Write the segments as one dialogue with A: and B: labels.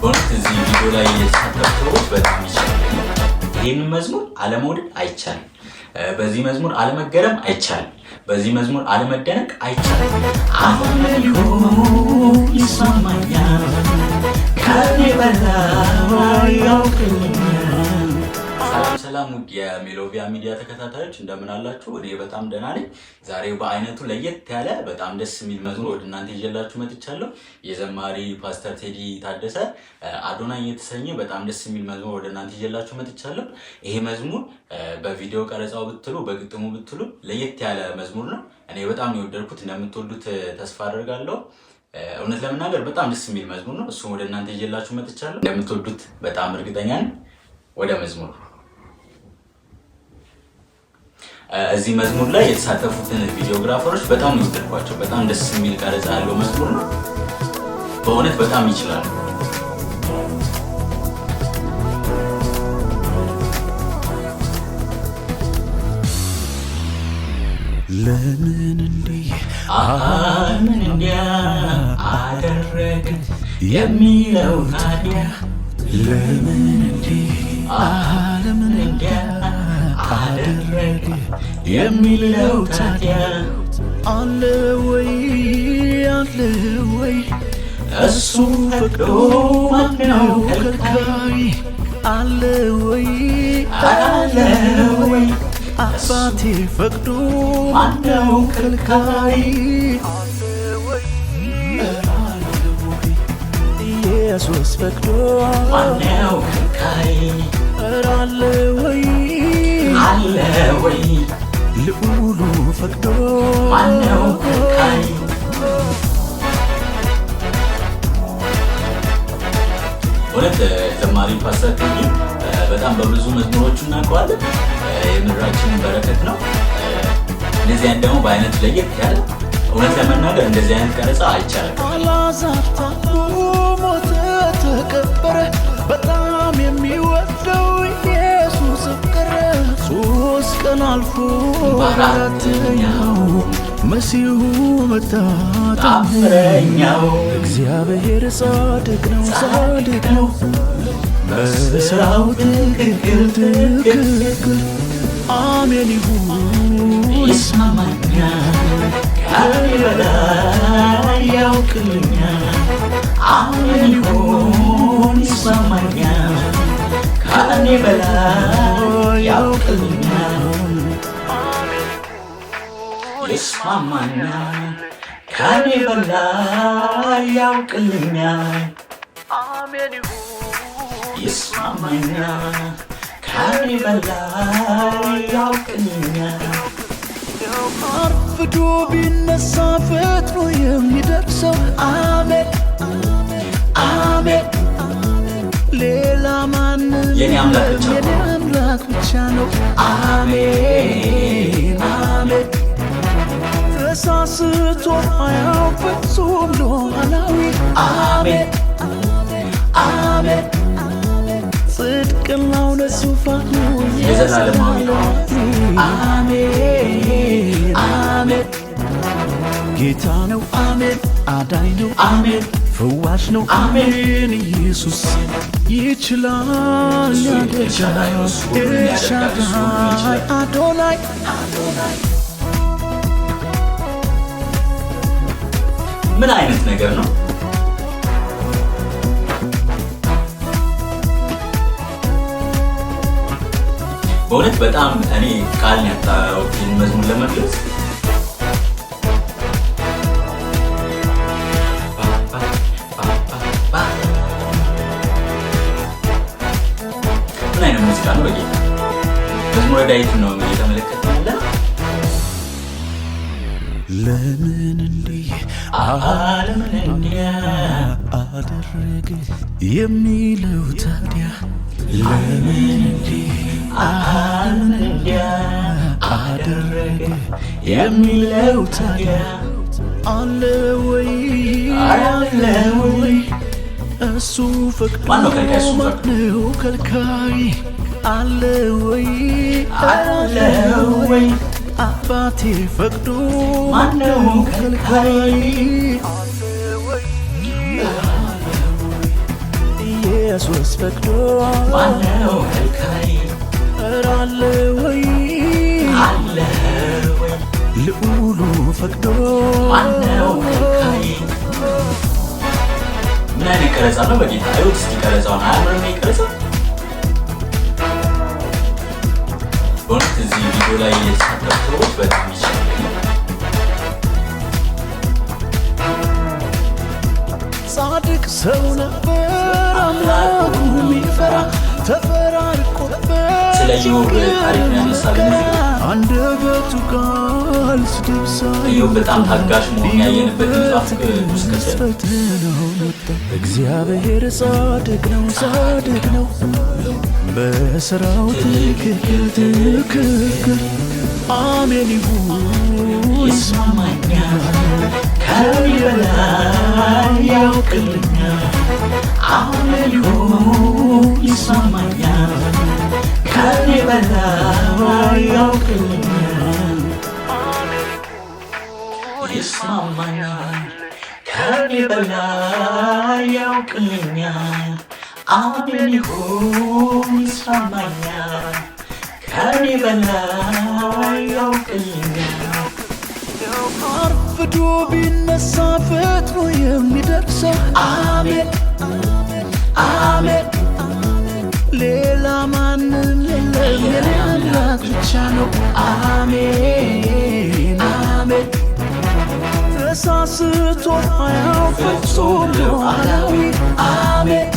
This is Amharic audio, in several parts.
A: በእውነት እዚህ ቪዲዮ ላይ የተሳተፉ ሰዎች በጣም ይችላሉ። ይህን መዝሙር አለመውደድ አይቻልም። በዚህ መዝሙር አለመገረም አይቻልም። በዚህ መዝሙር አለመደነቅ አይቻልም። አመልኮ ይሰማኛል ከኔ በላይ ያውቅልኛል። ሰላም ውድ የሜሎቪያ ሚዲያ ተከታታዮች እንደምን አላችሁ? እኔ በጣም ደህና ነኝ። ዛሬ በአይነቱ ለየት ያለ በጣም ደስ የሚል መዝሙር ወደ እናንተ ይዤላችሁ መጥቻለሁ። የዘማሪ ፓስተር ቴዲ ታደሰ አዶናይ የተሰኘ በጣም ደስ የሚል መዝሙር ወደ እናንተ ይዤላችሁ መጥቻለሁ። ይሄ መዝሙር በቪዲዮ ቀረጻው ብትሉ በግጥሙ ብትሉ ለየት ያለ መዝሙር ነው። እኔ በጣም የወደድኩት እንደምትወዱት ተስፋ አደርጋለሁ። እውነት ለመናገር በጣም ደስ የሚል መዝሙር ነው። እሱም ወደ እናንተ ይዤላችሁ መጥቻለሁ። እንደምትወዱት በጣም እርግጠኛ ነኝ። ወደ መዝሙሩ እዚህ መዝሙር ላይ የተሳተፉትን ቪዲዮግራፈሮች በጣም ነው የወደድኳቸው። በጣም ደስ የሚል ቀረጻ ያለው መዝሙር ነው። በእውነት በጣም ይችላሉ።
B: ለምን እንዲህ
A: ምን እንዲያ አደረግ የሚለው ታዲያ
B: ለምን እንዲህ ለምን እንዲያ አደረግ የሚለው ታዲያ አለ ወይ እሱ ፈቅዶ ማነው ከልካይ? አለ ወይ አባቴ ፈቅዶ ማነው ከልካይ? ኢየሱስ ፈቅዶ
A: ማነው ከልካይ?
B: አለ ወይ ልዑሉ ፈቅዶ
A: ማነው ከልካይ? እውነት ዘማሪ ፓስተር ቴዲ በጣም በብዙ መዝሙሮቹ እናውቀዋለን። የምድራችን በረከት ነው። እንደዚህ አይነት ደግሞ በአይነት ለየት ያለ እውነት ለመናገር እንደዚህ አይነት ቀረጻ አይቻልም።
B: አልዓዛር ታሞ ሞተ ተቀበረ፣ በጣም የሚወደው ኢየሱስ ቀረ። 3 ቀን አልፎ በአራተኛው መሲሁ መጣ ታምረኛው። እግዚአብሔር ጻድቅ ነው በሥራው ትክክል። አሜን ይሁን
A: ይስማማኛል ከኔ በላይ ያውቅልኛል። አሜን ይሁን ይስማማኛል ከኔ በላይ ያውቅልኛል። ይስማማኛል ከኔ በላይ ያውቅልኛል። ይስማማኛል ከኔ በላይ ያውቅልኛል።
B: አርፍዶ ቢነሳ ፈጥኖ የሚደርሰው አሜን ሌላ ማንም
A: የኔ አምላክ
B: ብቻ ነው። አሜን ተሳስቶ አያውቅ ፍጹም ሉዓላዊ። አሜን ጽድቅና እውነት ዙፋኑ
A: የዘላለማዊ
B: አሜን ጌታ ነው። አሜን አዳኝ ነው።
A: አሜን
B: ፈዋሽ ነው። አሜን ኢየሱስ ይችላል ያደርጋል። ኤልሻዳይ አዶናይ
A: ምን አይነት ነገር ነው? በእውነት በጣም እኔ ቃል ያጣሁት መዝሙር ለመግለጽ ምን አይነት ሙዚቃ ነው? በጌታ መዝሙረ ዳዊት ነው እየተመለከትን ያለ።
B: ለምን እንዲህ
A: ለምን እንዲያ
B: አደረግ የሚለው ታዲያ ለምን እንዲህ
A: ለምን እንዲያ
B: አደረግ የሚለው ታዲያ አለ ወይ እሱ ፈቅዶ ማነው ከልካይ? አለ ወይ አባቴ ፈቅዶ
A: ማነው ከልካይ?
B: ኢየሱስ ፈቅዶ
A: ማነው ከልካይ
B: አለ ወይ ልዑሉ ፈቅዶ
A: ማነው ከልካይ ምን አይነት ቀረጻ ነው በጌታ አይሁት እስቲ ቀረጻውን አያምርም ይቀረጻ በእውነት እዚህ ቪዲዮ ላይ የተሳተፉ ሰዎች በጣም ይችላሉ
B: ጻድቅ ሰው ነበር አምላኩ የሚፈራ ተፈራርቆበት
A: ስለ ኢዮብ ታሪክ ያነሳልን
B: አንደበቱ ቃል ስድብ
A: ኢዮብ በጣም ታጋሽ መሆን ያየንበት መጽሐፍ ቅዱስ
B: ፈተናው መጣ እግዚአብሔር ጻድቅ ነው በሥራው ትክክል አሜን ይሁን
A: ይስማማኛል ከኔ በላይ ያውቅልኛል አሜን ይሁን ይስማማኛል ከኔ በላይ ያውቅልኛል ይስማማኛል ከኔ በላይ ያውቅልኛል አሜን ይሁን ይስማማኛል ከኔ በላይ ያውቅልኛል አርፍዶ ቢነሳ ፈጥኖ የሚደርሰው አሜን ሌላ ማንም የለም የኔ አምላክ ብቻ ነው አሜን ተሳስቶ አያውቅ ፍጹም ሉዓላዊ አሜን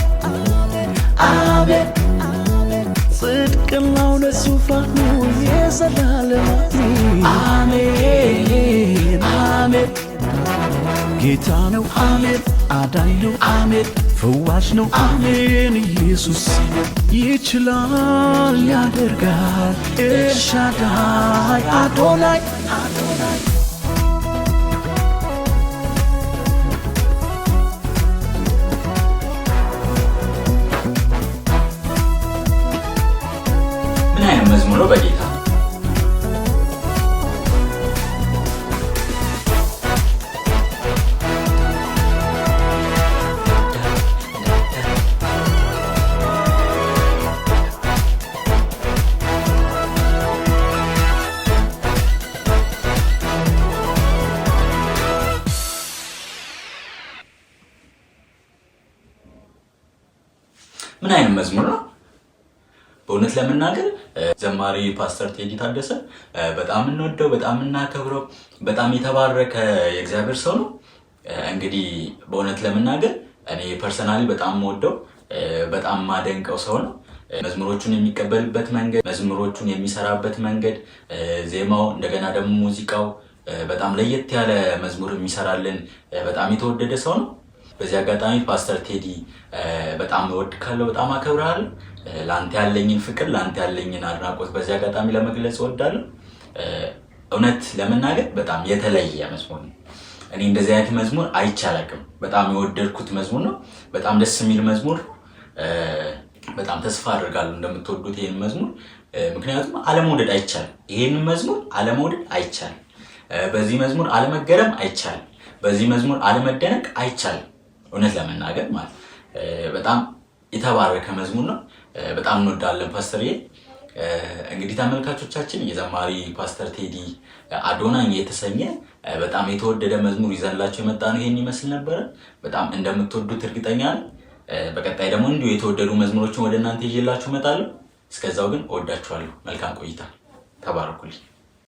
A: ጽድቅና እውነት ዙፋኑ የዘላለም አሜን ጌታ ነው አሜን አዳኝ ነው አሜን ፈዋሽ ነው አሜን ኢየሱስ ይችላል ያደርጋል ኤልሻዳይ አዶናይ ምን አይነት መዝሙር ነው በጌታ ምን አይነት መዝሙር ነው በእውነት ለመናገር ዘማሪ ፓስተር ቴዲ ታደሰ በጣም እንወደው በጣም እናከብረው በጣም የተባረከ የእግዚአብሔር ሰው ነው እንግዲህ በእውነት ለመናገር እኔ ፐርሰናሊ በጣም ወደው በጣም ማደንቀው ሰው ነው መዝሙሮቹን የሚቀበልበት መንገድ መዝሙሮቹን የሚሰራበት መንገድ ዜማው እንደገና ደግሞ ሙዚቃው በጣም ለየት ያለ መዝሙር የሚሰራልን በጣም የተወደደ ሰው ነው በዚህ አጋጣሚ ፓስተር ቴዲ በጣም እወድካለሁ በጣም አከብራለሁ ላንተ ያለኝን ፍቅር ላንተ ያለኝን አድናቆት በዚህ አጋጣሚ ለመግለጽ እወዳለሁ እውነት ለመናገር በጣም የተለየ መዝሙር ነው እኔ እንደዚህ አይነት መዝሙር አይቻልም በጣም የወደድኩት መዝሙር ነው በጣም ደስ የሚል መዝሙር በጣም ተስፋ አድርጋለሁ እንደምትወዱት ይሄን መዝሙር ምክንያቱም አለመውደድ አይቻልም ይሄን መዝሙር አለመውደድ አይቻልም በዚህ መዝሙር አለመገረም አይቻልም በዚህ መዝሙር አለመደነቅ አይቻልም እውነት ለመናገር ማለት በጣም የተባረከ መዝሙር ነው በጣም እንወዳለን ፓስተርዬ እንግዲህ ተመልካቾቻችን የዘማሪ ፓስተር ቴዲ አዶናይ የተሰኘ በጣም የተወደደ መዝሙር ይዘንላችሁ የመጣነው ይሄን ይመስል ነበር በጣም እንደምትወዱት እርግጠኛ ነኝ በቀጣይ ደግሞ እንዲሁ የተወደዱ መዝሙሮችን ወደ እናንተ ይዤላችሁ እመጣለሁ እስከዛው ግን እወዳችኋለሁ መልካም ቆይታ ተባረኩልኝ